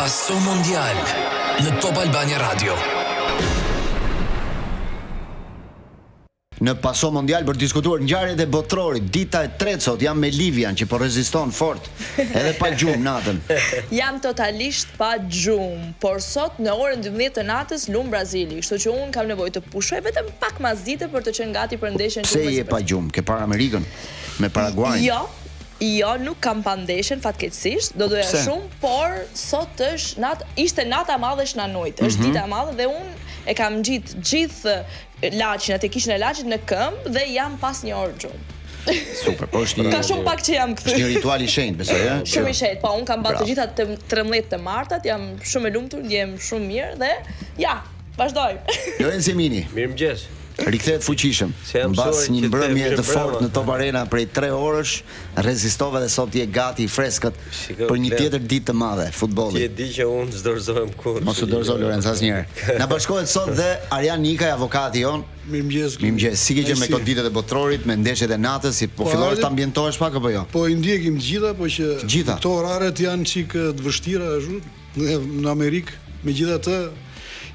Passo Mondial në Top Albania Radio. Në Passo Mondial për diskutuar ngjarjet e botrorit. Dita e tretë sot jam me Livian që po reziston fort, edhe pa gjumë natën. Jam totalisht pa gjumë, por sot në orën 12 të natës lum Brazili, kështu që unë kam nevojë të pushoj vetëm pak mas dite për të qenë gati për ndeshjen. Pse je pa gjumë? Ke para Amerikën me Paraguayn? Jo, nuk kam pa ndeshjen fatkeqësisht, do doja shumë, por sot ishte nata e madhe shnanujt, është dita e madhe dhe unë e kam gjithë laqin, atë kishin e laqit në këmbë dhe jam pas një orë gjumë. Super, po është ka shumë pak që jam këtu. Është një ritual i shenjtë, besoj, ëh? Shumë i shenjtë, po unë kam bërë të gjitha 13 të martat, jam shumë e lumtur, ndjem shumë mirë dhe ja, vazhdoj. Lorenzo Mini. Mirëmëngjes. Rikthehet fuqishëm. Mbas një mbrëmje të fortë në Top Arena prej 3 orësh, rezistove dhe sot je gati i freskët për një tjetër ditë të madhe futbollit. Ti e di që unë s'dorzohem kurrë. Mos u dorzo Lorenzo asnjëherë. Na bashkohet sot dhe Arjan Nikaj, avokati jon. Mirëmëngjes. Mirëmëngjes. Si ke qenë me këto ditët e botrorit, me ndeshjet e natës, si po fillon të ambientohesh pak apo jo? Po i ndjekim të gjitha, po që këto oraret janë çik të vështira ashtu në Amerikë. Megjithatë,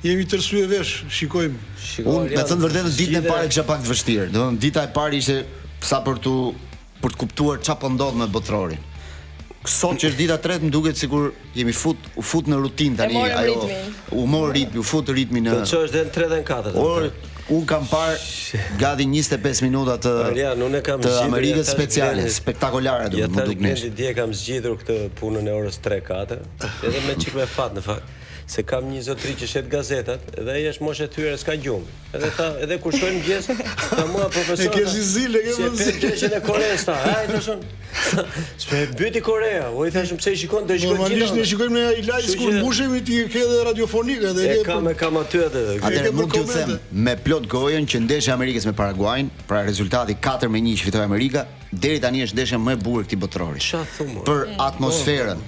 jemi tërësye vesh, shikojmë. Unë me thënë vërtetë ditën e parë kisha pak të vështirë. Domethënë dita e parë ishte sa për të kuptuar çfarë po ndodh me botrorin. Sot që është dita e tretë më duket sikur jemi u fut në rutinë tani, ajo u mor ritmi, u fut ritmi në. Po ç'është deri në 3 dhe në 4. Unë kam parë gati 25 minuta të Amerikës speciale, spektakolare do më duk nesh. Ja, dje kam zgjidhur këtë punën e orës 3-4, edhe me çik me fat në fakt. Se kam një zotëri që shet gazetat dhe ai është moshe thyre s'ka gjumë. Edhe kur shkojnë mëngjes, tha mua profesor. E ke zil, e ke mësi. Si e Koreas ta. Ai thashun. S'e byti Korea. U i thashun pse i shikon do i shikon gjithë. Normalisht ne shikojmë në live kur mbushemi ti ke edhe radiofonike edhe e kam aty edhe. Atëherë mund t'ju them me plot gojën që ndeshja e Amerikës me Paraguayn, pra rezultati 4-1 që fitoi Amerika, deri tani është ndeshja më e bukur këtij botrori. Për atmosferën,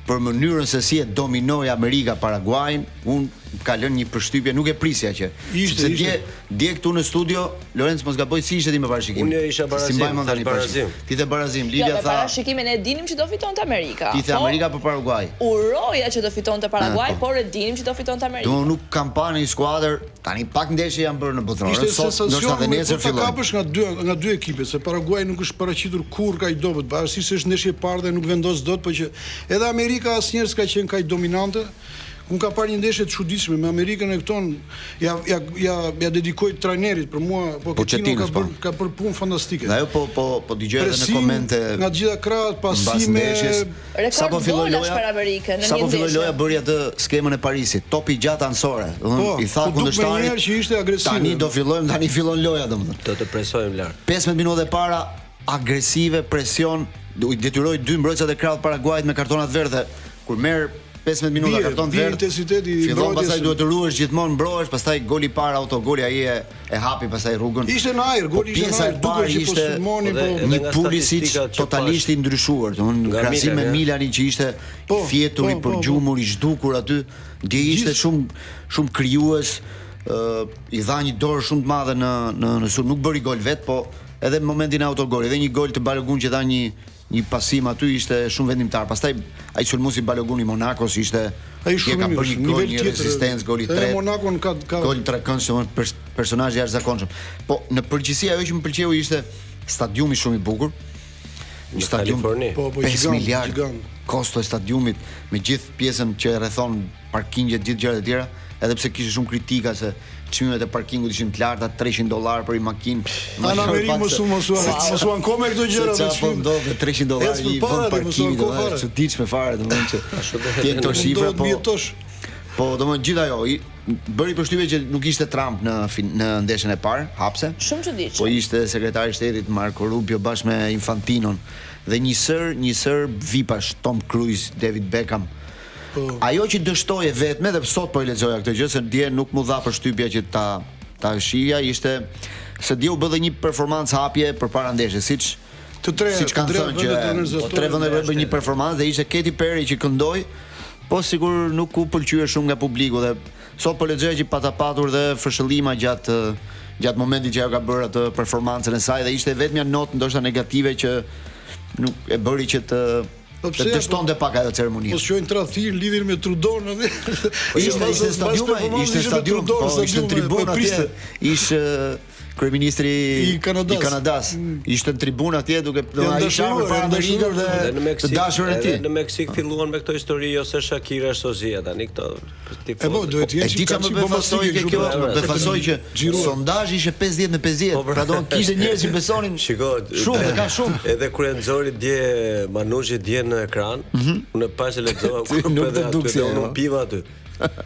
për mënyrën se si e dominoi Amerika Paraguayn, unë ka lënë një përshtypje, nuk e prisja që. Sepse dje këtu në studio, Lorenzo mos gaboj si ishte ti me parashikimin. Unë isha barazim. Ti the barazim, Livia tha. Jo, me parashikimin e dinim që do fitonte Amerika. Ti the Amerika apo Paraguay? Uroja që do fitonte Paraguay, por e dinim që do fitonte Amerika. Do nuk kam parë një skuadër, tani pak ndeshje janë bërë në botror. Sot ndoshta edhe nesër fillon. Kapësh nga dy ekipe, se Paraguay nuk është paraqitur kurrë kaq dobët, pavarësisht se është ndeshje e parë dhe nuk vendos dot, por që edhe Amerika asnjëherë s'ka qenë kaq dominante. Unë ka parë një ndeshje të çuditshme me Amerikën e këton, ja dedikoj trajnerit, për mua Pochettino ka bërë punë fantastike. Dhe ajo po dëgjoj edhe në komente nga gjitha krahët, pasime, sapo filloi loja për Amerikën në sapo filloi loja bëri atë skemën e Parisit, topi gjatë anësore. I tha kundërshtarit që ishte agresiv. Tani fillon loja domethënë. Do të presojmë lart. 15 minuta e para agresive, presion, u detyroi 2 mbrojtësat e krahut Paraguayt me kartonat verdhe. Kur merr 15 minuta karton verdh, fillon pastaj duhet të ruhesh gjithmonë, mbrohesh, pastaj goli para, autogoli ai e hapi pastaj rrugën. Ishte në ajër, goli ishte në ajër, duket që po sulmonin, po një Pulisic totalisht i ndryshuar, domthonë krahasim me Milanin që ishte fjetur, i përgjumur, i zhdukur aty, dje ishte shumë krijues, i dha një dorë shumë të madhe në sulm, nuk bëri gol vet, po edhe në momentin e autogolit, edhe një gol të Balogun që dha një pasim aty ishte shumë vendimtar. Pastaj ai sulmuesi Balogun i Monakos ishte ai shumë ka bërë një gol, një rezistencë, goli 3. Monakon ka gol 3 këndshëm, personazh i jashtëzakonshëm. Po në përgjithësi ajo që më pëlqeu ishte stadiumi shumë i bukur. Një stadium 5 miliard kosto e stadiumit me gjithë pjesën që e rrethon parkingjet, gjithë gjërat e tjera, edhe pse kishte shumë kritika se çmimet e parkingut ishin të larta, $300 për një makinë. Në Amerikë mos u ankome këto gjëra me çfarë ndodh $300 i vend parkimit, është çuditshme fare, domethënë që ti këto shifra po domethënë gjithë ajo bëri përshtypje që nuk ishte Trump në ndeshjen e parë, hapse. Shumë çuditshme. Po ishte sekretari i shtetit Marco Rubio bashkë me Infantinon dhe një sër vipash, Tom Cruise, David Beckham. Ajo që dështoje vetme dhe sot po e lexoja këtë gjë se dje nuk mu dha përshtypja që ta shija, ishte se dje u bë dhe një performancë hapje përpara ndeshjes, siç kanë thënë që tre vende bën një performancë dhe ishte Katy Perry që këndoi, po sigur nuk u pëlqyer shumë nga publiku dhe sot po lexoja që pata patur dhe fshëllima gjatë momentit që ajo ka bërë atë performancën e saj dhe ishte vetëm një notë ndoshta negative që nuk e bëri që Të dështonte pak ajo ceremonia. Po shojnë tradhtir lidhjen me Trudon atë. Ishte stadium, ishte tribuna atje. Ishte kryeministri i Kanadas. Ishte në tribunë atje duke ishte para Amerikës dhe të dashurën e tij. Në Meksik filluan me këto histori ose Shakira Sozia tani këto po duhet të jenë çka më befasoi kjo, më befasoi që sondazhi ishte 50-50. Pra do kishte njerëz që besonin. Shumë, ka shumë. Edhe kur e nxori dje Manushi dje në ekran, unë pas e lexova unë piva aty.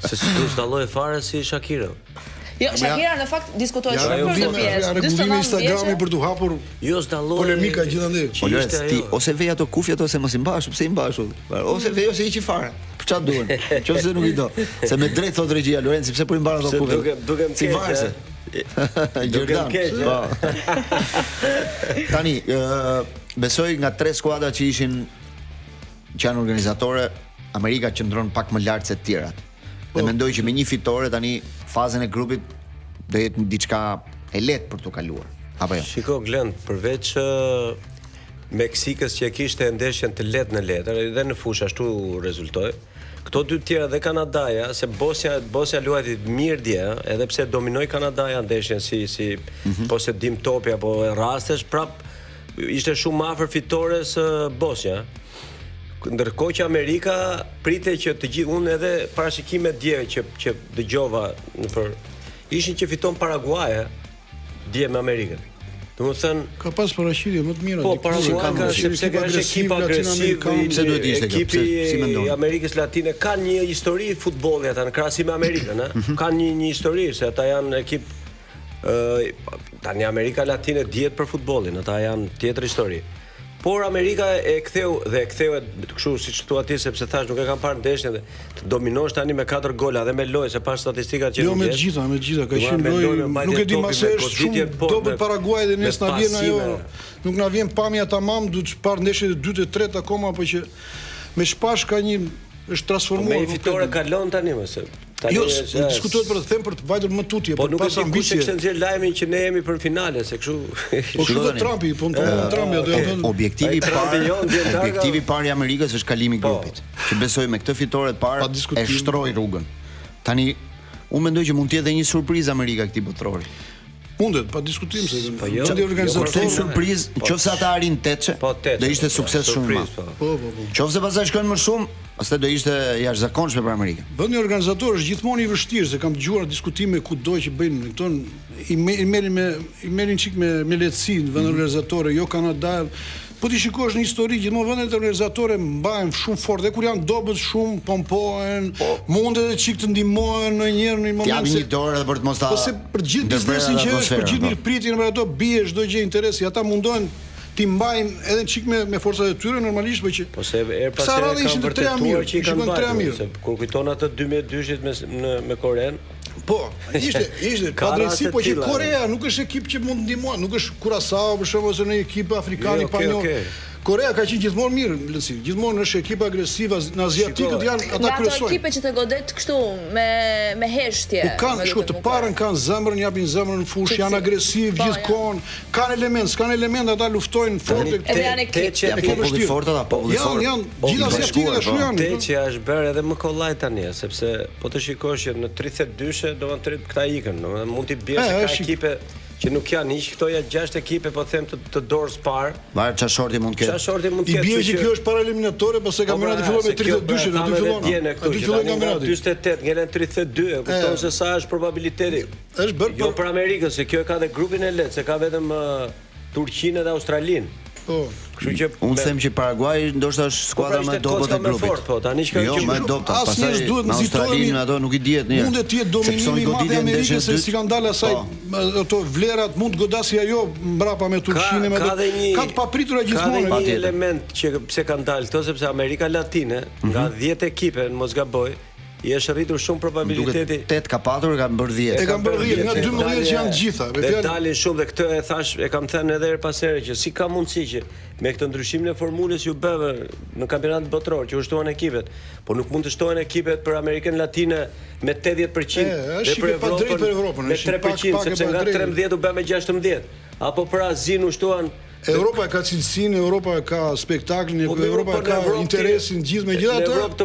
Se s'u dalloi fare si Shakira. Jo, Shakira në fakt diskutohet shumë për këtë pjesë. Rregullimi i Instagramit për të hapur polemika gjithandaj. Ti ose vej ato kufjet ose mos i mbash, pse i mbash? Ose vej ose hiqi fare. Për çfarë duhen? Nëse nuk i do. Se me drejt thot regjia Lorenzi, pse po i mban ato kufjet? Dukem si varse. Jordan. Tani, besoj nga 3 skuadra që janë organizatore, Amerika qëndron pak më lart se të tjerat. Dhe mendoj që me një fitore tani fazën e grupit do jetë diçka e lehtë për të kaluar. Apo jo? Shiko Glend, përveç Meksikës që kishte ndeshjen të lehtë në letër dhe në fushë ashtu rezultoi. Këto dy tjera dhe Kanadaja, se Bosnia luajti mirë dje, edhe pse dominoi Kanadaja ndeshjen si posedim topi apo rastesh, prap ishte shumë afër fitores Bosnia. Ndërkohë që Amerika pritej që të gjithë unë edhe parashikime dje që dëgjova ishin që fiton Paraguaja dje me Amerikën. Domethënë ka pas parashikje më të mira. Po Paraguaja sepse ka ekip agresiv, pse duhet ishte kjo? Si mendon? Amerikës Latine kanë një histori futbolli ata në krahasim me Amerikën, kanë një histori se ata janë ekip tani Amerika Latine dihet për futbollin, ata janë tjetër histori. Por Amerika e ktheu kështu siç thua ti sepse thash nuk e kam parë ndeshjen dhe të dominosh tani me 4 gola dhe me lojë se pas statistikat që jo me të gjitha ka qenë lojë nuk e di më se është shumë dobët Paraguay dhe nes na vjen ajo nuk na vjen pamja tamam duhet të parë ndeshjet e dytë e tretë akoma apo që me shpash ka një është transformuar. Me fitore kalon tani më se jo, diskutohet për të them për të vajtur më tutje, po nuk pas ambicie. Po nuk e di lajmin që ne jemi për finale, se kështu. Po kështu Trumpi, po Trumpi do të thonë objektivi i parë i Amerikës është kalimi i grupit. Që besoj me këtë fitore të parë e shtroi rrugën. Tani unë mendoj që mund të jetë edhe një surprizë Amerika këtij botrori. Mundet, pa diskutim se çdo organizator surprizë, nëse ata arrin teçe, do ishte sukses shumë i madh. Po. Nëse pastaj shkojnë më shumë, pastaj do ishte jashtëzakonshme për Amerikën. Vendi organizator është gjithmonë i vështirë se kam dëgjuar diskutime kudo që bëjnë këto i merrin çik me lehtësi në vendin organizator, jo Kanada. Po ti shikosh në histori gjithmonë vendet organizatore mbajnë shumë fort dhe kur janë dobët shumë pompohen, mundet edhe çik të ndihmohen në një moment se janë një dorë edhe për të mos ta. Po se për gjithë biznesin që është, për gjithë mirëpritjen me ato bie çdo gjë interesi, ata mundohen ti mbajnë edhe çik me forcat e tyre normalisht, po që po se er pas kanë vërtetuar që kanë bërë se kur kujton atë 2002-shit me Koren. Po, ishte pa drejtësi, po që Korea nuk është ekip që mund të ndihmojë, nuk është Curaçao për shembull ose një ekip afrikan i panjohur. Korea ka qenë gjithmonë mirë në lehtësi. Gjithmonë është ekip agresiv, në aziatikët janë ata kryesojnë. Ato ekipe që të godet kështu me heshtje. Po kanë të parën kanë zemrën, japin zemrën në fushë, janë agresiv gjithkohon, kanë element ata luftojnë fort populli fort ata, populli fort. Janë gjithë aziatikët ashtu janë. Teçi është bërë edhe më kollaj tani, sepse po të shikosh që në 32-she do të këta ikën, mund të bie se ka ekipe që nuk janë hiç, këto janë 6 ekipe, po them të dorës parë. Varet çfarë shorti mund të ketë. I bie që kjo është para eliminatorë, pse kampionati fillon me 32-shit, aty fillon kampionati. 48, ngelen 32, e kupton se sa është probabiliteti. Është bërë jo për Amerikën, se kjo e ka dhe grupin e lehtë, se ka vetëm Turqinë dhe Australinë. Po. Kështu që unë them që Paraguay ndoshta është skuadra më e dobët e grupit. Po, tani çka jo më e dobët. Pastaj duhet në Australinë ato nuk i dihet një. Mund të jetë dominimi i madh i Amerikës se si kanë dalë asaj ato vlerat mund të godasi ajo mbrapa me Turqinë me ka të papritura gjithmonë. Ka një element që pse kanë dalë këto sepse Amerika Latine nga 10 ekipe në mos gaboj i është rritur shumë probabiliteti 8 ka patur kanë bërë 10. E kanë bërë 10 nga 12 që janë të gjitha. Dhe dalin shumë dhe këtë e thash, e kam thënë edhe her pas here që si ka mundësi që me këtë ndryshimin e formulës ju bëve në kampionatin botror që u shtohen ekipet, po nuk mund të shtohen ekipet për Amerikën Latine me 80% dhe për Evropën me 3%, sepse nga 13 u bë me 16. Apo për Azinë u shtohen Europa ka cilësinë, Europa ka spektaklin, Europa ka interesin gjithë megjithatë. Evropë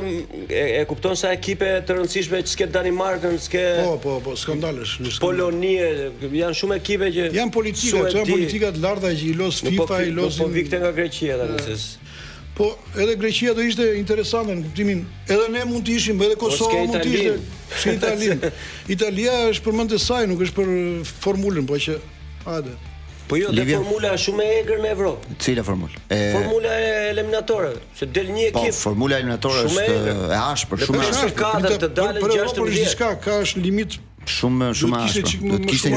e kupton sa ekipe të rëndësishme që s'ke Danimarkën, s'ke Po, skandalesh. Polonie, janë shumë ekipe që janë politika të larta që i los FIFA, i los. Po vikte nga Greqia tani. Po, edhe Greqia do ishte interesante në kuptimin. Edhe ne mund të ishim, edhe Kosova mund të ishte. Si Italinë. Italia është për mend të saj, nuk është për formulën, po që hajde. Po jo, dhe formula është shumë e egër në Evropë. Cila formulë? Formula e eliminatore, se del një ekip. Po, formula eliminatore është e ashpër, shumë e ashpër. Katër të dalin 16. Por diçka ka është limit shumë ashpër. Do të kishte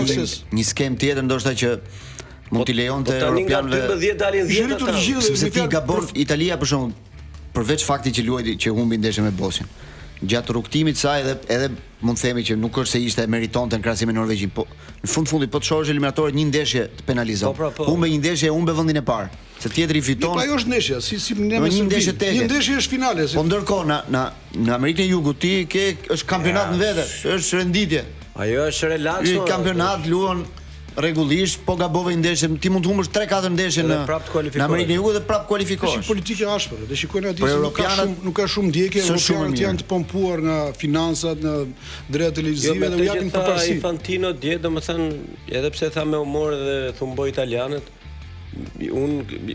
një skem tjetër ndoshta që mund t'i lejonte europianëve. 12 dalin 10 ata. Sepse ti gabon Italia për shembull, përveç faktit që luajti që humbi ndeshjen me Bosnjën. Gjatë rrugtimit të saj edhe mund të themi që nuk është se ishte meritonte në krahasim me Norvegjin, po në fund po të shohësh eliminatorët një ndeshje të penalizon. Humbe një ndeshje, humbe vendin e parë. Se tjetri fiton. Po ajo është ndeshja, si ne me një ndeshje teke. Një ndeshje është finale. Po ndërkohë në Amerikën e Jugut ti është kampionat në vete, është renditje. Ajo është relaks. Ky kampionat luan rregullisht, po gabove ndeshje, ti mund të humbësh 3-4 ndeshje në Amerikën e Jugut dhe prap kualifikohesh. Është politikë ashpër. Dhe shikojnë aty se nuk ka shumë ndjekje, europianët janë të pompuar nga finansat, nga drejtat televizive dhe u japin përparësi. Infantino dje, domethënë, edhe pse tha me humor dhe thumboi italianët, unë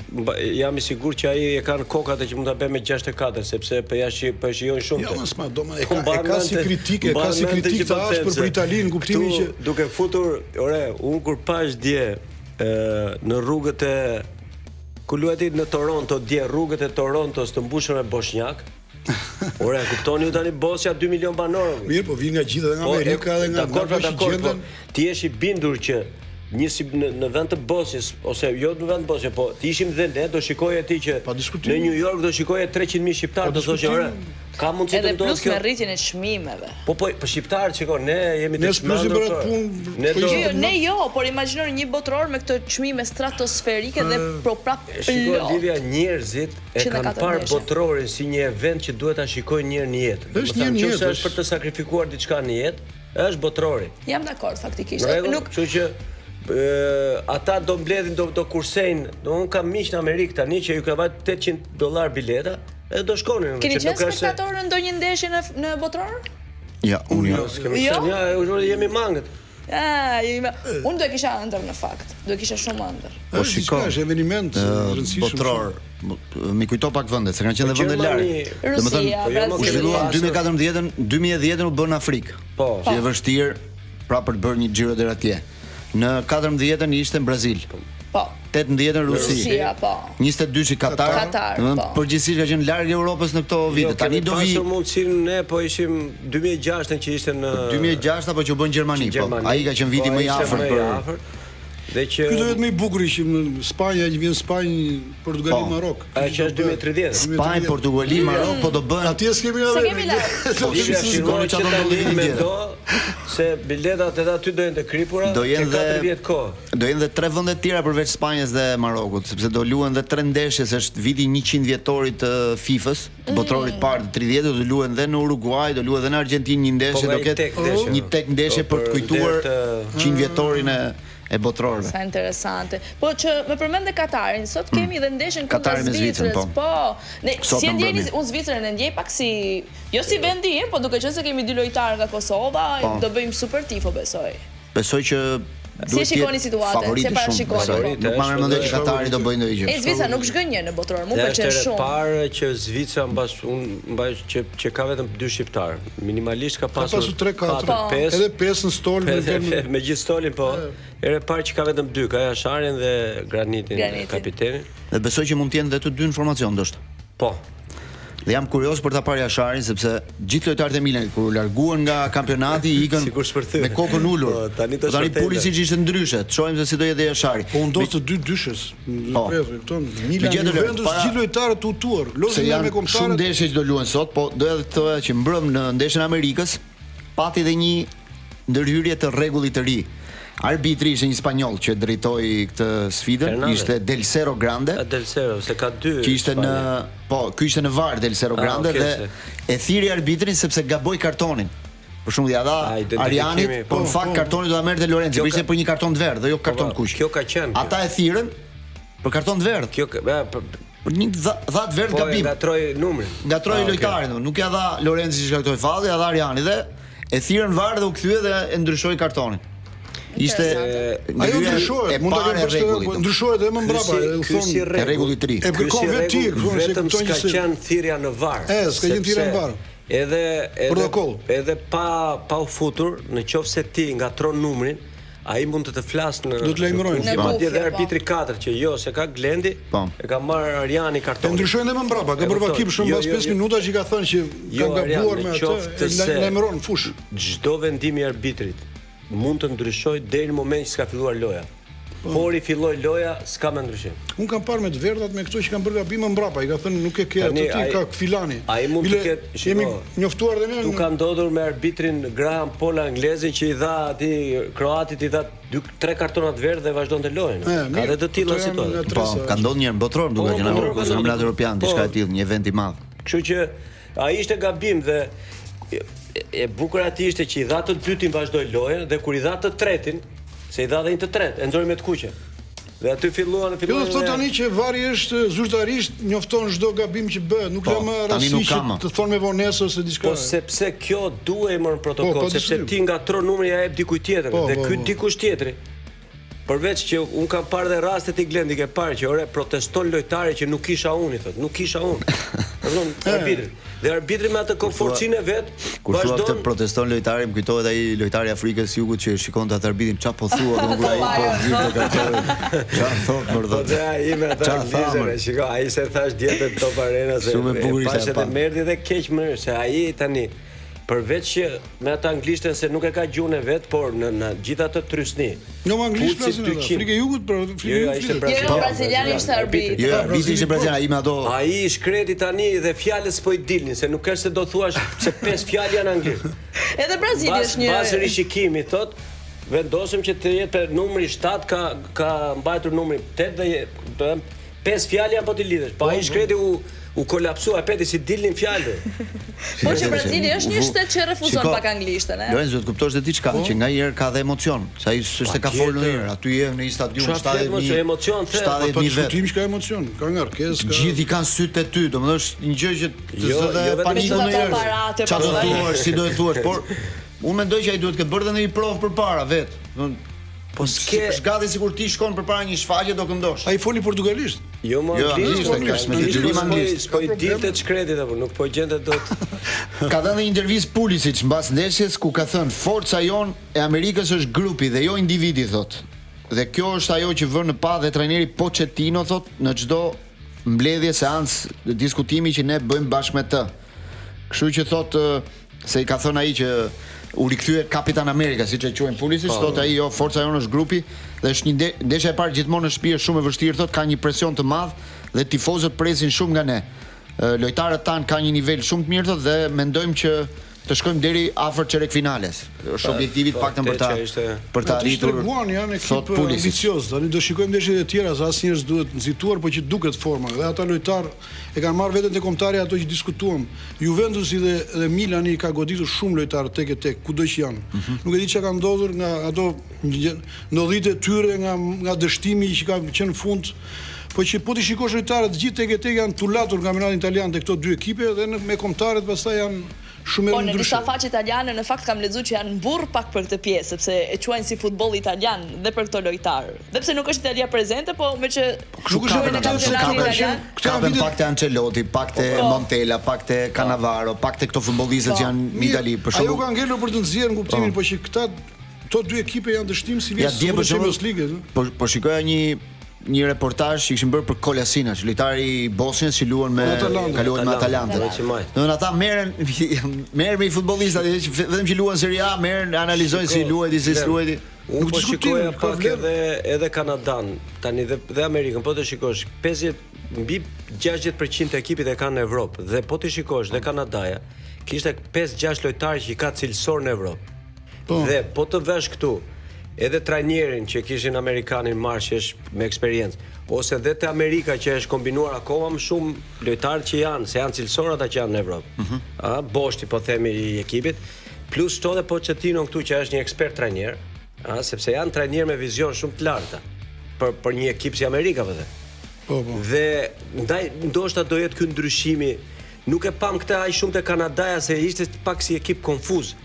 jam i sigurt që ai e kanë kokat që mund ta bëjë me 6-4 sepse po shijojnë shumë. Jo, s'ma do më ka si kritikë, të ashpër për Italinë, kuptimin që duke futur, unë kur pash dje në rrugët e ku luajti në Toronto, dje rrugët e Torontos të mbushura me bosnjak. Kuptoni ju tani Bosnia 2 milion banorë. Mirë, po vin nga gjithë edhe nga Amerika edhe nga Dakor, ti je i bindur që në vend të Bosnjës ose jo në vend të Bosnjës, po ti ishim dhe ne do shikoje ti që në New York do shikoje 300.000 shqiptarë, do thoshë ka mundësi të ndodhë kjo. Edhe plus me rritjen e çmimeve. Po shqiptarët shiko, ne jemi të çmendur. Ne jo, por imagjinoni një botror me këto çmime stratosferike dhe prap plot. Shiko Livia, njerëzit e kanë parë botrorin si një event që duhet ta shikojnë një herë në jetë. Është një jetë, është për të sakrifikuar diçka në jetë, është botrori. Jam dakord faktikisht. Nuk, kështu që ata do mbledhin, do kursejnë. Unë kam miq në Amerikë tani që ju ka vajt $800 bileta, edhe do shkonin. Keni qenë spektator në ndonjë ndeshje në botror? Ja, unë jo. Ja, jemi mangët. Unë do e kisha ëndër në fakt. Do e kisha shumë ëndër. Po shikoj, është eveniment rëndësishëm. Botror, më kujto pak vendet, se kanë qenë dhe vende larg. Rusia, u zhvillua 2010 u bën në Afrikë. Po. Që e vështirë pra për të bërë një xhiro deri atje. Në 14-ën ishte në Brazil. Po. 18-ën Rusia, po. 22-ën Katar. Po. Përgjithsisht ka qenë larg Europës në këto vite. Tani do vi. Pasur mundsinë ne po ishim 2006-ën që ishte në 2006 apo që u bën Gjermani, po. Ai ka qenë viti më i afërt për dhe që ky do jetë më i bukur ishim në Spanjë, që vjen Spanjë, Portugali, Marok. Ai që është 2030. Spanjë, Portugali, Marok, po do bën. Atje s'kemi se biletat edhe aty do jenë të kripura, do jenë 4 vjet kohë. Do jenë edhe 3 vende të tjera përveç Spanjës dhe Marokut, sepse do luhen edhe 3 ndeshje, se është viti 100 vjetorit të FIFA-s, botrorit parë të 30, do luhen edhe në Uruguay, do luhen edhe në Argjentinë një ndeshje, do ketë një tek ndeshje për të kujtuar 100 vjetorin e botrorëve. Sa interesante. Po që më përmend Katarin, sot kemi dhe ndeshjen kundër Zvicrës. Po. Ne si ndjeni unë Zvicrën e ndjej pak si jo si vendi im, po duke qenë se kemi 2 lojtarë nga Kosova, do bëjmë super tifo besoj. Besoj që si e shikoni situatën, si e parashikoni? Nuk më mendoj që Katari do bëjë ndonjë gjë. Zvicra nuk zgënjen në botror, më pëlqen shumë. Është parë që Zvicra mbas që ka vetëm 2 shqiptar. Minimalisht ka pasur 3-4, edhe 5 në stol me gjithë stolin, po. Era parë që ka vetëm 2, ka Jasharin dhe Granitin, kapitenin. Dhe besoj që mund të jenë dhe të 2 në formacion ndoshta. Po. Dhe jam kurioz për ta parë Jasharin sepse gjithë lojtarët e Milanit kur larguan nga kampionati ikën me kokën ulur. Tani Pulisic ishte ndryshe. Shohim se si do jetë Jashari. Po ndos të 2 dyshës. Kupton? Milan Juventus gjithë lojtarët të hutuar. Lozën me kombëtarët. Shumë ndeshje që do luhen sot, po doja të thoya që mbrëm në ndeshjen e Amerikës pati dhe një ndërhyrje të rregullit të ri. Arbitri ishte një spanjoll që drejtoi këtë sfidën, ishte Del Cerro Grande. Del Cerro, se ka 2. Që ishte në, po, ky ishte në VAR Del Cerro Grande dhe e thiri arbitrin sepse gaboi kartonin. Për shembull, ja dha Arianit, por në fakt kartonin do ta merrte Lorenzo, ishte për një karton të verdhë, jo karton të kuq. Kjo ka qenë. Ata e thirrën Për karton të verdh. Kjo Për një dha të verdh po gabim. ngatroi numrin. Ngatroi lojtarin, nuk ja dha Lorenzi që shkaktoi falli, ja dha Ariani dhe e thirrën VAR dhe u kthye dhe e ndryshoi kartonin. Ishte ajo ndryshohet, mund ta kemi përshtypjen, ndryshohet edhe më mbrapa, u thon rregulli 3. E kërkon vetë ti, vetëm s'ka qenë thirrja në VAR. S'ka qenë thirrja në VAR. Edhe pa u futur, në qoftë se ti ngatron numrin, ai mund të flasë në... Do të lajmërojnë. Madje edhe arbitri 4 që jo, se ka Glendi, e ka marrë Ariani karton. E ndryshojnë edhe më mbrapa, ka bërë vakip shumë pas 5 minuta që i ka thënë që kanë gabuar me atë, lajmëron fush. Çdo vendim i arbitrit mund të ndryshojë deri në momentin që s'ka filluar loja. Por i filloi loja, s'ka më ndryshim. Un kam parë me të verdhat me këto që kanë bërë gabim më mbrapa, i ka thënë nuk e ke atë ti ka filani. Ai mund të ketë, jemi njoftuar dhe ne. Tu ka ndodhur me arbitrin Graham Paul anglezin që i dha atij kroatit i dha 2-3 kartona të verdhë dhe vazhdonte lojën. Ka edhe të tilla situata. Po, ka ndodhur një herë në botror, duke qenë në kampionat evropian, diçka e tillë, një event i madh. Kështu që ai ishte gabim dhe e bukur aty ishte që i dha të dytin vazhdoi lojën dhe kur i dha të tretin, se i dha dhe një të tretë, e nxori me të kuqe. Dhe aty filluan. Jo, thotë tani që VAR-i është zyrtarisht njofton çdo gabim që bëhet, nuk ka më rastësi të thonë me vonesë ose diçka. Po sepse kjo duhej më në protokoll, sepse ti ngatron numrin ja jep dikujt tjetër dhe ky dikush tjetri. Përveç që un kam parë dhe rastet i Glendi, ke parë që ore proteston lojtari që nuk kisha unë, thotë, nuk kisha unë. Domthon arbitri. Dhe arbitri me atë komforcinë vet kur thua të proteston lojtari, më kujtohet ai lojtari i Afrikës Jugut që shikonte atë arbitrin, çfarë po thua, nuk ai po gjithë gatori. Çfarë thot më thotë? Po ai me atë anglezën, shikoj, ai se thash dietën Top Arena se pashë të merdi dhe keq më se ai tani përveç që me atë anglishtën se nuk e ka gjuhën e vet, por në gjithë atë trysni. Jo anglisht flasin ata. Afrika e Jugut, për Afrikën e Jugut. Jo, braziliani ishte arbitri. Jo, arbitri ishte brazilian, ai me ato. Ai i shkreti tani dhe fjalës po i dilnin, se nuk është se do thuash se 5 fjalë janë anglisht. Edhe Brazili është një Bazë rishikimi thot, vendosim që të jetë numri 7 ka mbajtur numri 8 dhe 5 fjalë janë po ti lidhesh. Pa ai shkreti u kolapsua peti si dilnin fjalë. Po që Brazili është një shtet që refuzon pak anglishtën, e? Lorenzo, të kuptosh diçka që nganjëherë ka dhe emocion, sa ai s'është ka folur ndonjëherë, aty je në një stadium 70.000 emocion, 70.000 vet. Tim që ka emocion, ka ngarkesë, ka. Gjithë i kanë sytë e ty, domethënë është një gjë që të zë dhe paniku ndonjëherë. Çfarë do thuash, si do e thuash, por unë mendoj që ai duhet të bërë edhe një provë përpara vet. Po s'ke zgjati sikur ti shkon përpara një shfaqje do këndosh. Ai foli portugalisht. Jo, më anglisht, me detyrim anglisht. Po i dilte shkretit apo nuk po gjente dot. Ka dhënë një intervistë Pulisic mbas ndeshjes ku ka thënë forca jon e Amerikës është grupi dhe jo individi thotë. Dhe kjo është ajo që vën në pa dhe trajneri Pochettino thotë në çdo mbledhje seancë diskutimi që ne bëjmë bashkë me të. Kështu që thotë se i ka thënë ai që u rikthye Kapitan Amerika, siç e quajnë Pulisic, thotë ai jo, forca jonë është grupi dhe është një ndeshje e parë gjithmonë në shtëpi është shumë e vështirë, thotë ka një presion të madh dhe tifozët presin shumë nga ne. Lojtarët tanë kanë një nivel shumë të mirë thotë dhe mendojmë që të shkojmë deri afër çeyrek-finales. Është objektivi i paktën për ta arritur. Treguan janë ekip ambicioz, tani do shikojmë ndeshjet e tjera, sa asnjëherë s'duhet nxituar, por që duket forma. Dhe ata lojtarë e kanë marrë veten te kombëtari ato që diskutuam. Juventusi dhe Milani ka goditur shumë lojtarë tek e tek, kudo që janë. Nuk e di çka ka ndodhur nga ato ndodhite tyre nga dështimi që ka qenë në fund. Po që po ti shikosh lojtarët gjithë tek e tek janë tulatur nga kampionati italian te këto dy ekipe dhe me kombëtarët pastaj janë shumë po në disa faqe italiane në fakt kam lexuar që janë mburr pak për këtë pjesë sepse e quajnë si futboll italian dhe për këto lojtarë. Dhe pse nuk është Italia prezente, po me që nuk është në kampionatin italian. Ka vend pak te Ancelotti, pak te Montella, pak te Cannavaro, pak te këto futbollistët që janë në Itali, për shembull. Ajo ka ngelur për të nxjerrë në kuptimin, po që këto dy ekipe janë dështim si vjen në Champions League. Po shikoja një reportazh që kishin bërë për Kolasinac, lojtari i Bosnjës që luan me Atalanta. Domethënë ata merren me futbollistat vetëm që luan Serie A, merren analizojnë si luajti, si luajti. Nuk po shikoja pak edhe Kanadan, tani dhe Amerikën, po të shikosh, mbi 60% të ekipit e kanë në Evropë dhe po të shikosh dhe Kanadaja, kishte 5-6 lojtarë që i ka cilësor në Evropë. Dhe po të vesh këtu edhe trajnerin që kishin Amerikanin Marsh me eksperiencë, ose edhe te Amerika që është kombinuar akoma më shumë lojtarë që janë, se janë cilësor ata që janë në Evropë. Boshti po themi i ekipit, plus çdo dhe Pochettino këtu që është një ekspert trajner, sepse janë trajner me vizion shumë të lartë për një ekip si Amerika vetë. Po. Dhe ndaj ndoshta do jetë ky ndryshimi. Nuk e pam këtë aq shumë te Kanadaja se ishte pak si ekip konfuz.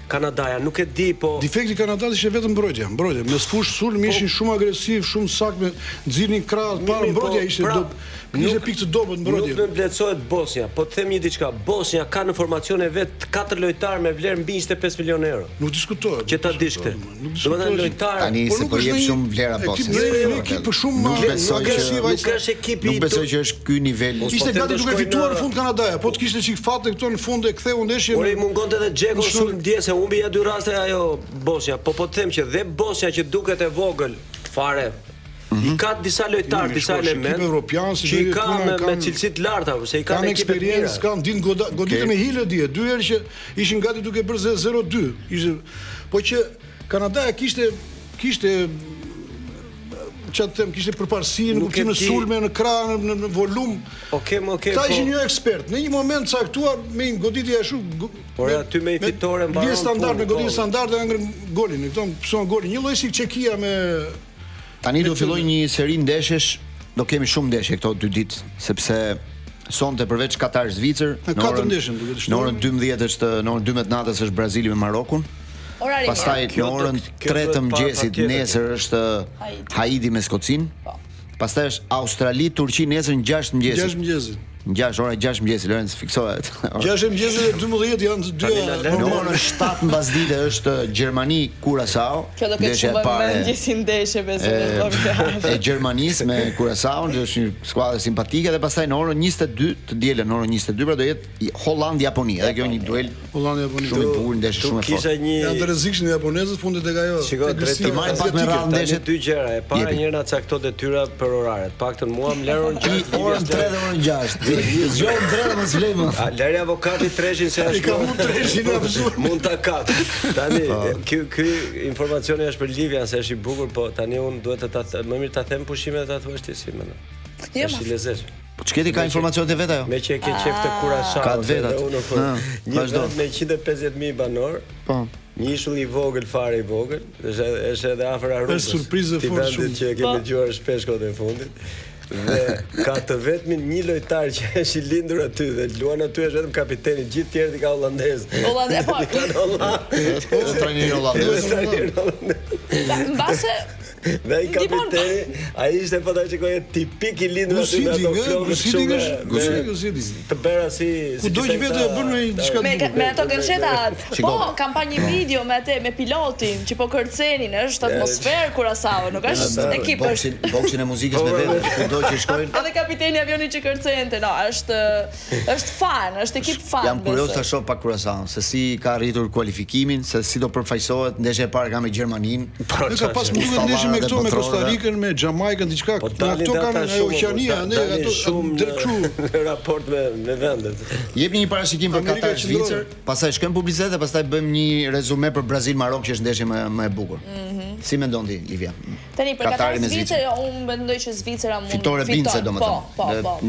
Kanadaja, nuk e di, po Defekti i Kanadait ishte vetëm mbrojtja. Me fushë sulmi ishin shumë agresiv, shumë saktë, nxirrnin krahas, para mbrojtja ishte pikë të dobët mbrojtje. Nuk më vlerësohet Bosnia, po të them një diçka, Bosnia ka në formacion e vet 4 lojtarë me vlerë mbi 25 milionë euro. Nuk diskutohet. Që ta dish këtë. Domethënë lojtarë tani se po jep shumë vlera Bosnia. Një ekip shumë agresiv, nuk është ekipi. Nuk besoj që është ky nivel. Ishte gati duke fituar në fund Kanadaja, po të kishte çik fate këto në fund e ktheu ndeshjen. Por i mungonte edhe Xheko shumë dje se humbi ja 2 raste ajo Bosnia, po të them që dhe Bosnia që duket e vogël fare. I ka disa lojtarë, disa elementë që i ka me cilësi të larta, se i ka kanë eksperiencë, kanë dinë goditë me hile dje, 2 herë që ishin gati duke bërë 0-2. Po që Kanadaja kishte çfarë të them, kishte përparësi në kuptimin e sulme, në krah, në volum. Okej. Ta ishin një ekspert. Në një moment caktuar me një goditje ashtu. Por aty me fitore mbaron. Një standard me goditje standarde ngre golin. Këto pëson golin. Një lloj si Çekia me Tani do filloj një seri ndeshjesh, do kemi shumë ndeshje këto 2 ditë, sepse sonte përveç Katar Zvicër, në orën 12 është, në orën 12 natës është Brazili me Marokun. Pastaj në orën 3 të mëngjesit nesër është Haiti me Skocin. Pastaj është Australi Turqi nesër në 6 mëngjesit. 6 mëngjesit. Në 6 mëngjesit, Lorenz fiksohet. 6 mëngjesit e 12 janë të dyja. Në orën 7 mbasdite është Gjermani Curaçao. Kjo do ketë shumë mëngjesin ndeshje besoj. E Gjermanisë me Curaçao, është një skuadër simpatike dhe pastaj në orën 22 të dielën, në orën 22 pra do jetë Holland Japoni. Edhe kjo një duel Holland-Japoni. Shumë i bukur, ndeshje shumë e fortë. Janë të rrezikshëm japonezët fundit tek ajo. Shikoj, drejt të marrë pak me radhë ndeshje 2 gjëra. E para njëra cakto detyra për oraret. Paktën mua më leron 6 orën 3 dhe orën 6. Zgjon drejtë mos vlejmë. Lëri avokati treshin se I ka mund treshin absurd. Mund ta kap. Tani ky informacioni është për Livian se është i bukur, po tani unë duhet të më mirë ta them pushimet ta thuash ti si më. Është i lezetshëm. Po ç'keti ka informacionet e vet ajo? Me që e ke qef të Curaçao. Ka të vetat. Një vend me 150.000 banor. Po. Një ishull i vogël, fare i vogël, është edhe afër Arubës. Është surprizë fort shumë që e kemi dëgjuar shpesh kohët e fundit. Dhe ka të vetmin një lojtar që është i lindur aty dhe luan aty është vetëm kapiteni, gjithë tjerët i ka hollandez. Hollandez, po. Trajneri hollandez. Mbase dhe i kapiteni, ai ishte po ta shikoje tipik i lindur aty me ato flokë. Të bëra si ku do që vetë bën diçka me ato gërshetat. Po, kam pa një video me atë me pilotin që po kërcenin, është atmosferë Curaçao, nuk është ekip, është boksin e muzikës me vetë, kudo që shkojnë. Edhe kapiteni i avionit që kërcente, no, është fan, është ekip fan. Jam kurioz ta shoh pak Curaçao, se si ka arritur kualifikimin, se si do përfaqësohet. Ndeshja e parë ka me Gjermaninë. Ka pas mundur ndeshje me këto me Kostarikën, me Jamaikën, diçka. Ato kanë ajo oqeania, ne ato shumë raport me vendet. Jepni një parashikim për Katar Zvicër, pastaj shkojmë publicitet dhe pastaj bëjmë një rezume për Brazil Marok që është ndeshja më e bukur. Si mendon ti, Livia? Tani për Katar Zvicër, unë mendoj që Zvicra mund fitore bince domethënë.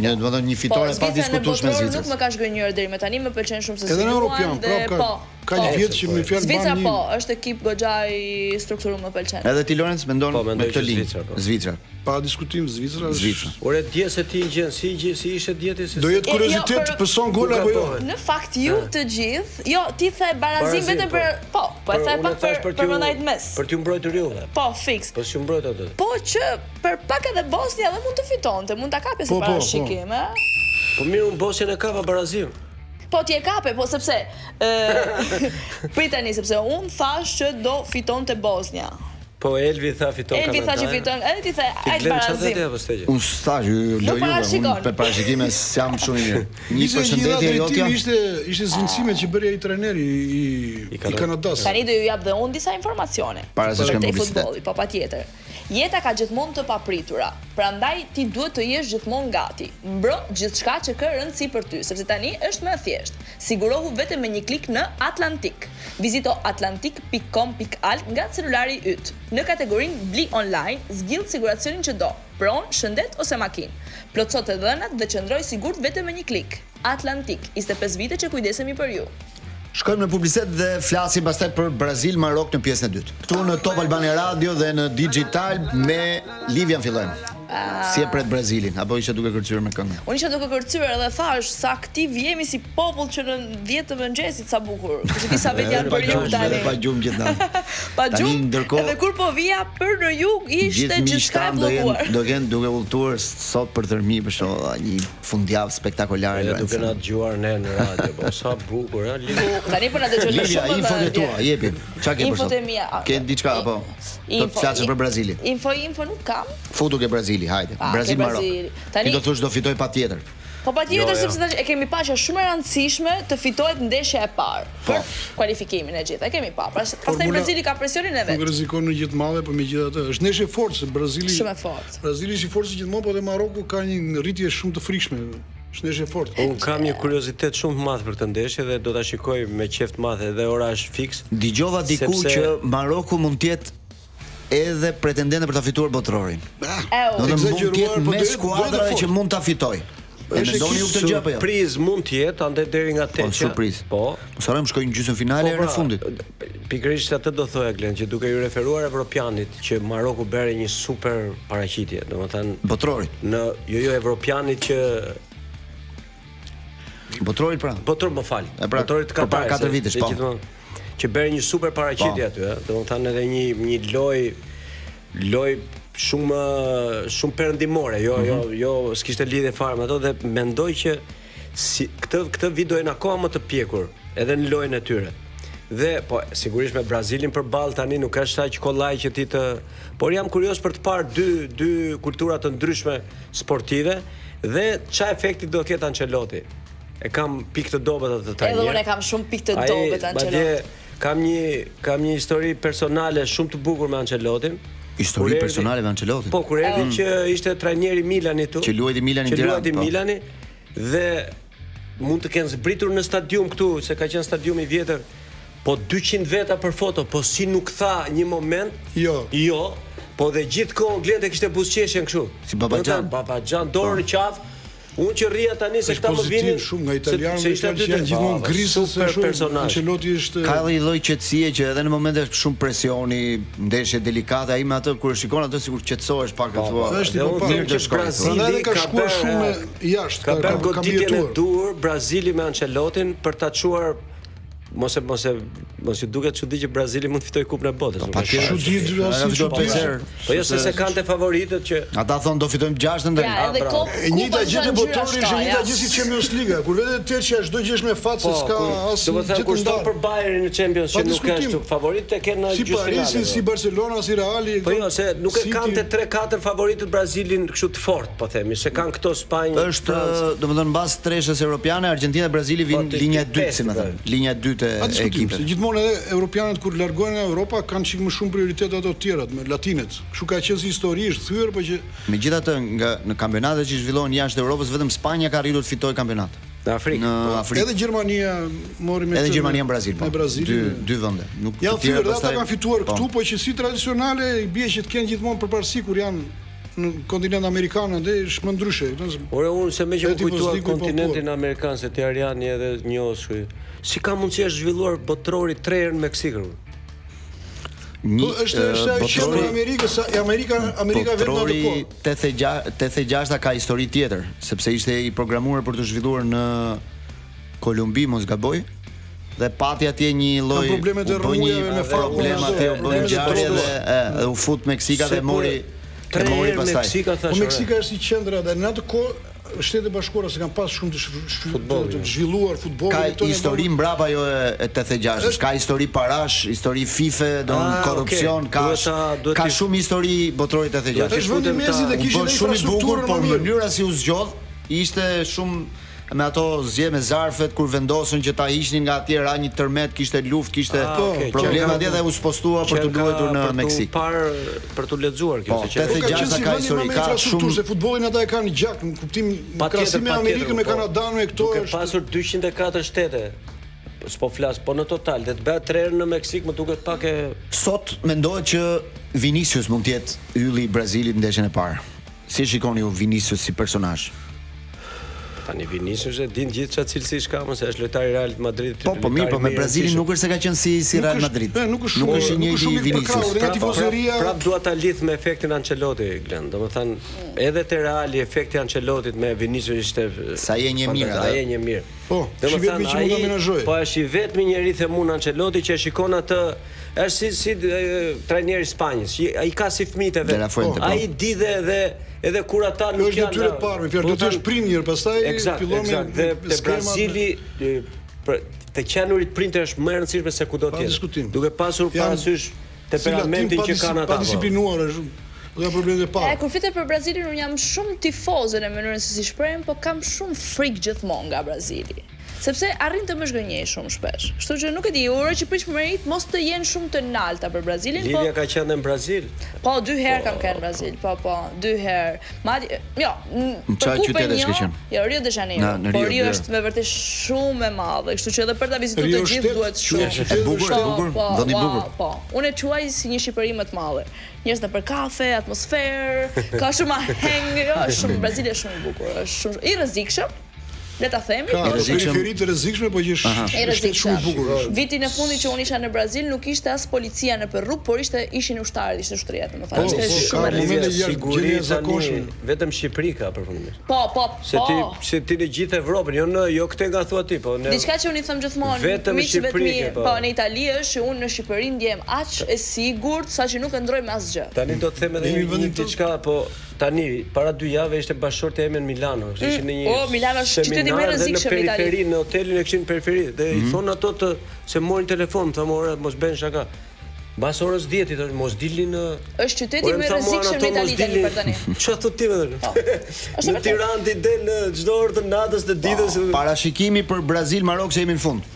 Domethënë një fitore pa diskutueshme me Zvicrën. Nuk më ka zgënjur deri më tani, më pëlqen shumë se si. Edhe në Europian, ka një vjet që më fjalë Zvicra po, është ekip goxha i strukturuar, më pëlqen. Edhe ti Lorenz mendon me këtë linjë? Zvicra. Pa diskutim Zvicra. Ore dje se ti gjën si ishte djeti se do jetë kuriozitet pëson gol apo jo? Në fakt ju të gjithë, jo, ti the barazim vetëm për po e the pak për mëndajt mes. Për t'ju mbrojtur juve. Po, fiks. Po s'ju mbrojt atë. Po që për pak edhe Bosnia dhe mund të fitonte, mund ta kapë si parashikim, ë? Po mirë, Bosnia e kapa barazim. Po ti e kape, po sepse pritani sepse unë thash që do fitonte Bosnia. Po Elvi tha fiton Kanada. Elvi tha që fiton, edhe ti the ajt barazim. Unë stash unë për parashikime jam shumë i mirë. Një përshëndetje jotja. Ishte zëvendësimet që bëri ai trajneri i Kanadas. Tani do ju jap dhe unë disa informacione. Para se shkojmë në futbolli, po patjetër. Jeta ka gjithmonë të papritura, prandaj ti duhet të jesh gjithmonë gati. Mbro gjithçka që ka rëndësi për ty, sepse tani është më thjesht. Sigurohu vetëm me një klik në Atlantik. Vizito atlantik.com.al nga celulari yt. Në kategorinë Bli online, zgjidh siguracionin që do, pronë, shëndet ose makinë. Plotëso të dhënat dhe qëndroj sigurt vetëm me një klik. Atlantik, 25 vite që kujdesemi për ju. Shkojmë në publicitet dhe flasim pastaj për Brazil Marok në pjesën e dytë. Këtu në Top Albania Radio dhe në Digital me Livian fillojmë. Si e pret Brazilin apo ishte duke kërcyer me këngë? Unë isha duke kërcyer edhe thash sa aktiv jemi si popull që në 10 të mëngjesit sa bukur. Kështu disa vet janë për jug tani. Pa gjumë gjithnjë. Pa gjumë. Edhe kur po vija për në jug ishte gjithçka e bllokuar. Do kenë duke udhëtuar sot për tërmi për shkak një fundjavë spektakolare. Duke na dëgjuar ne në radio, po sa bukur, Tani po na dëgjon shumë. Info e tua, jepi. Çka ke për sot? Ke diçka apo? Do të flasësh për Brazilin. Info nuk kam. Futu ke Brazili, hajde. Brazil Marok. Ti do thosh do fitoj patjetër. Po patjetër sepse e kemi parë që është shumë e rëndësishme të fitohet ndeshja e parë për kualifikimin e gjithë. E kemi parë. Pastaj Brazili ka presionin e vet. Nuk rrezikon në gjithë madhe, por megjithatë është ndeshje fortë, Brazili. Shumë e fortë. Brazili është i fortë gjithmonë, por edhe Maroku ka një rritje shumë të frikshme. Është ndeshje fortë. Unë kam një kuriozitet shumë të madh për këtë ndeshje dhe do ta shikoj me qejf të madh edhe ora është fiks. Dëgjova diku që Maroku mund të jetë edhe pretendente për ta fituar botrorin. Do të mund të jetë me skuadra që mund ta fitoj. Mendoni ju këtë gjë apo jo? Surprizë mund të jetë andaj deri nga teqja. Surprizë. Po. Mos harrojmë shkojnë në gjysmëfinale herën e fundit. Pikërisht atë do thoya Glen që duke ju referuar evropianit që Maroku bëre një super paraqitje, domethënë botrorit. Në jo evropianit që botrorit pra. Botrorit më fal. Botrorit ka para 4 vitesh po. Që bëre një super paraqitje aty, domethënë edhe një loj shumë perëndimore, jo s'kishte lidhje fare me ato dhe mendoj që si këtë vit do jenë akoma më të pjekur edhe në lojën e tyre. Dhe po sigurisht me Brazilin përballë tani nuk është aq kollaj që ti të, por jam kurioz për të parë dy kultura të ndryshme sportive dhe ç'a efekti do ketë Ancelotti. E kam pikë të dobët atë trajner. Edhe unë kam shumë pikë të dobët Ancelotti. Kam një histori personale shumë të bukur me Ancelottin. Histori personale me Ancelottin. Po kur erdhi që ishte trajneri Milanit tu. Që luajti Milani në Tiranë. Milani dhe mund të kenë zbritur në stadium këtu, se ka qenë stadiumi i vjetër. Po 200 veta për foto, po si nuk tha një moment. Jo. Po dhe gjithkohë Glente kishte buzëqeshjen kështu. Si Babaxhan dorën në qafë. Unë që rria tani se këta më vinin shumë nga italianë, janë gjithmonë grisës se shumë. Ancelotti është ka një lloj qetësie që edhe në momente shumë presioni, ndeshje delikate, ai me atë kur shikon atë sikur qetësohesh pak thua. Është mirë që Brazili ka shkuar shumë jashtë. Ka bërë goditjen e dur Brazili me Ancelottin për ta çuar mos ju duket çudi që Brazili mund të fitojë kupën e botës. Po jo se kanë të favoritët që ata thonë do fitojmë 6 ndër. E njëjta gjë te botori është e njëjta gjë si Champions League. Kur vetë teqja çdo gjë është me fat se s'ka asnjë. Do të thënë kur shton për Bayern në Champions që nuk është favorit e kanë në gjysmëfinale. Si Paris, si Barcelona, si Reali. Po jo se nuk e kanë te 3-4 favoritët Brazilin kështu të fortë, po themi, se kanë këto Spanjë. Është domethënë mbas treshës europiane, Argentina dhe Brazili vinë linja e dytë, si më thënë. Linja e dytë e ekipit. Gjithmonë edhe europianët kur largohen nga Europa kanë çik më shumë prioritet ato të tjerat me latinet. Kështu ka qenë si histori është thyer, por që megjithatë nga në kampionatet që zhvillohen jashtë Evropës vetëm Spanja ka arritur të fitojë kampionat. Në Afrikë. Edhe Gjermania mori me edhe Gjermania në Brazil. Me Brazilin. Dy vende. Nuk janë thyer, ata kanë fituar këtu, por që si tradicionale i bie që të kenë gjithmonë përparësi kur janë në kontinentin amerikan ande është më ndryshe. Ore unë se më që kujtuar kontinentin amerikan se ti Ariani edhe njohësh. Si ka mundësi është zhvilluar botrori 3 herë në Meksik? Është qendra e Amerikës, Amerika vetëm atë kohë. 86 ka histori tjetër, sepse ishte i programuar për të zhvilluar në Kolumbi, mos gaboj. Dhe pati atje një lloj probleme të rrugëve me problema atje u bën ngjarje dhe u fut Meksika dhe mori pastaj. Po Meksika është si qendra dhe në atë kohë Shtetet Bashkuara se kanë pas shumë të zhvilluar futbollin. Ka histori mbrapa jo e 86, ka histori parash, histori FIFA, korrupsion, ka shumë histori botrori 86. Është vendi mezi dhe kishte infrastrukturën por mënyra si u zgjodh ishte shumë me ato zgje me zarfet kur vendosën që ta hiqnin nga atje ra një tërmet, kishte luftë, kishte probleme atje dhe u spostua për të luajtur në Meksik. Për të lexuar kjo se që ka histori ka shumë se futbollin ata e kanë gjak në kuptim krahasim me Amerikën, me Kanadan, me këto është pasur 204 shtete. S'po flas, po në total, dhe të bëhet 3 herë në Meksik më duket pak e sot mendohet që Vinicius mund të jetë ylli i Brazilit në ndeshjen e parë. Si shikoni ju Vinicius si personazh? Tani Vinicius e din gjithë çfarë cilësish ka, mos është lojtari i Real Madridit. Po mirë, po me Brazilin nuk është se ka qenë si Real Madrid. Nuk është një Vinicius. Prap dua ta lidh me efektin Ancelotti, Glen. Domethënë, edhe te Reali efekti Ancelottit me Vinicius ishte sa je një mirë. Sa je një mirë. Po, shi vetëm që mund ta menaxhoj. Po është i vetmi njeri themun Ancelotti që shikon atë është si trajneri i Spanjës. Ai ka si fëmijët e vet. Ai di edhe kur ata nuk janë. Është detyrë e parë, fjalë do të jesh prindër, pastaj fillon me Brazili te qanurit prindër është më e rëndësishme se kudo tjetër. Duke pasur parasysh temperamentin që kanë ata. Pa disiplinuar është. Ka probleme pa. Kur fite për Brazilin unë jam shumë tifoze në mënyrën se si shprehem, po kam shumë frikë gjithmonë nga Brazili. Sepse arrin të më zgënjej shumë shpesh. Kështu që nuk e di, uroj që pritshmërit mos të jenë shumë të larta për Brazilin, po. Livia ka qenë në Brazil. Po 2 herë kam qenë në Brazil. Po 2 herë. Madje, jo, çfarë qytetesh ke qenë? Jo, Rio de Janeiro. Po Rio është me vërtet shumë e madhe, kështu që edhe për ta vizituar të gjithë duhet shumë. E bukur, vendi i bukur. Po, unë e quaj si një Shqipëri më të madhe. Njerëz në për kafe, atmosferë, ka shumë aheng, jo, shumë Brazili është shumë i bukur, është shumë i rrezikshëm. Le ta themi, ka periferi të rrezikshme, po që është shumë i bukur. Vitin e fundit që unë isha në Brazil nuk ishte as policia në rrugë, por ishin ushtarët, ishte ushtria, domethënë ishte shumë rrezikshme. Vetëm Shqipëri ka përfundimisht. Po. Se ti në gjithë Evropën, jo këtë nga thua ti, po. Diçka që unë i them gjithmonë, vetëm Shqipëri, po në Itali është që unë në Shqipëri ndjem aq e sigurt saqë nuk e ndroj me asgjë. Tani do të them edhe një diçka, po tani para 2 javë ishte bashkëshortja ime në Milano, ishin në një Milano është qyteti më i rrezikshëm në Itali. Në hotelin e kishin në periferi dhe i thon ato se morin telefon, thonë ore mos bën shaka. Mbas orës 10 i thonë mos dilni në është qyteti më i rrezikshëm në Itali tani për tani. Çfarë thot ti më? Në Tiranë ti del çdo orë të natës të ditës. Parashikimi për Brazil Marok se jemi në fund.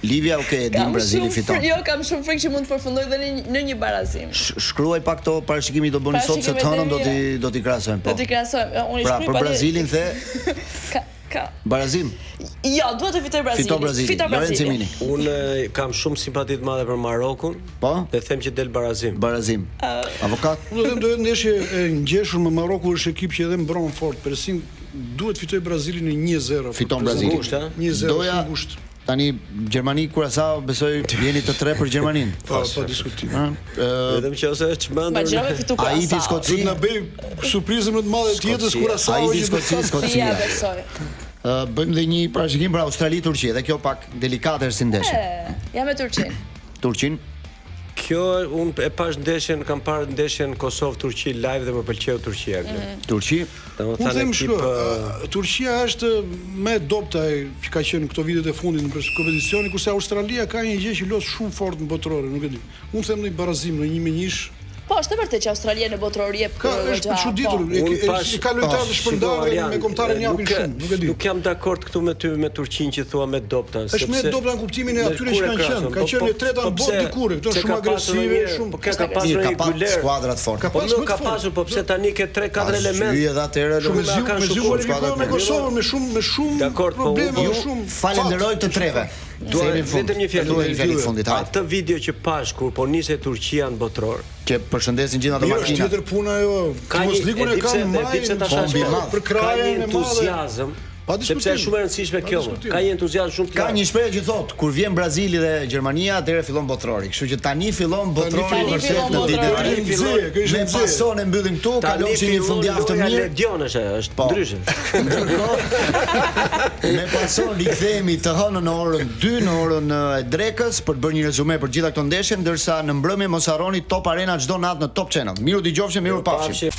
Livia e din Brazili fiton. Jo, kam shumë frikë që mund të përfundoj dhe në një barazim. Shkruaj pak këto parashikimi do bëni sot se të hënën do t'i krahasojmë. Do t'i krahasojmë. Unë shkruaj për Brazilin the barazim. Jo, duhet të fitoj Brazili. Fito Brazili. Unë kam shumë simpati të madhe për Marokun. Po? Dhe them që del barazim. Barazim. Avokat? Unë them do jetë ndeshje e ngjeshur me Maroku, është ekip që edhe mbron fort. Presim duhet fitoj Brazili në 1-0. Fiton Brazili. 1-0 ngusht. Tani Gjermani Kurasao besoj jeni të 3 për Gjermanin. Po diskutim. Vetëm që ose është çmendur. Haiti Skoci na bëj surprizën më të madhe të jetës Kurasao. Haiti Skocia. Bëjmë dhe një parashikim për Australi-Turqi, dhe kjo pak delikate është si ndeshje. Ja me Turqin. Turqin? Kjo unë e pash ndeshjen, kam parë ndeshjen Kosovë-Turqi live dhe më pëlqeu Turqia. Turqi? Unë them Turqia është më dobta që ka qenë këto vitet e fundit në kompeticioni, kurse Australia ka një gjë që los shumë fort në botërore, nuk e di. Unë them në barazim në 1-1. Po, është vërtet që Australia në botërori jep është çuditur. Ka lojtarë të shpërndarë me kombëtarën japin shumë, nuk e di. Nuk jam dakord këtu me ty me Turqinë që thua me dobta, sepse është me dobta në kuptimin e atyre që kanë qenë. Ka qenë e treta në botë dikur, këto shumë agresive, shumë. Ka pasur skuadra të forta. Ka pasur, po pse tani ke 3-4 elementë. Ju edhe atëherë shumë kanë shkuar me Kosovën me shumë probleme, me shumë. Falenderoj të treve. Vetëm një fjalë. Atë video që pash kur po nisej Turqia në botror, që përshëndesin gjithë ato makina. Është tjetër puna ajo. Mosligun e kanë marrë për krajën e madhe. Sepse është shumë e rëndësishme kjo. Ka një entuziazëm shumë të madh. Ka një shprehje që thotë kur vjen Brazili dhe Gjermania, atëherë fillon botrori. Kështu që tani fillon botrori vërtet në ditën e tij. Ne pason e mbyllim këtu, kalojmë një fundjavë të mirë. Është ndryshe. Ne pason rikthehemi të hënën në orën 2 në orën e drekës për të bërë një rezume për gjitha këto ndeshje, ndërsa në mbrëmje mos harroni Top Arena çdo natë në Top Channel. Miru dëgjofshim, miru pafshim.